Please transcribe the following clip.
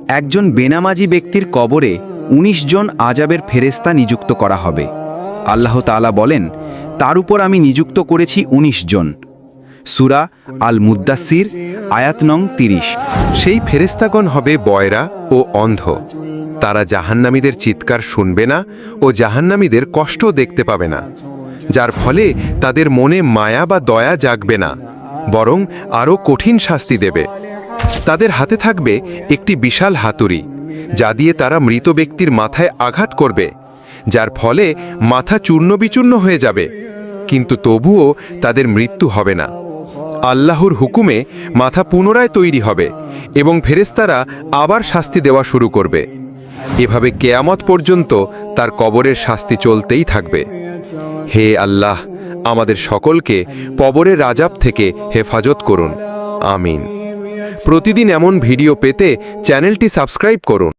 একজন বেনামাজি ব্যক্তির কবরে ১৯ জন আযাবের ফেরেশতা নিযুক্ত করা হবে। আল্লাহ তাআলা বলেন, তার উপর আমি নিযুক্ত করেছি ১৯ জন। সূরা আল মুদ্দাসির আয়াত নং ৩০। সেই ফেরেশতাগণ হবে বয়রা ও অন্ধ। তারা জাহান্নামীদের চিৎকার শুনবে না ও জাহান্নামীদের কষ্ট দেখতে পাবে না, যার ফলে তাদের মনে মায়া বা দয়া জাগবে না, বরং আরও কঠিন শাস্তি দেবে। তাদের হাতে থাকবে একটি বিশাল হাতুড়ি, যা দিয়ে তারা মৃত ব্যক্তির মাথায় আঘাত করবে, যার ফলে মাথা চূর্ণবিচূর্ণ হয়ে যাবে, কিন্তু তবুও তাদের মৃত্যু হবে না। আল্লাহর হুকুমে মাথা পুনরায় তৈরি হবে এবং ফেরেশতারা আবার শাস্তি দেওয়া শুরু করবে। এভাবে কেয়ামত পর্যন্ত তার কবরের শাস্তি চলতেই থাকবে। হে আল্লাহ, আমাদের সকলকে কবরের আযাব থেকে হেফাজত করুন। আমিন। প্রতিদিন এমন ভিডিও পেতে চ্যানেলটি সাবস্ক্রাইব করুন।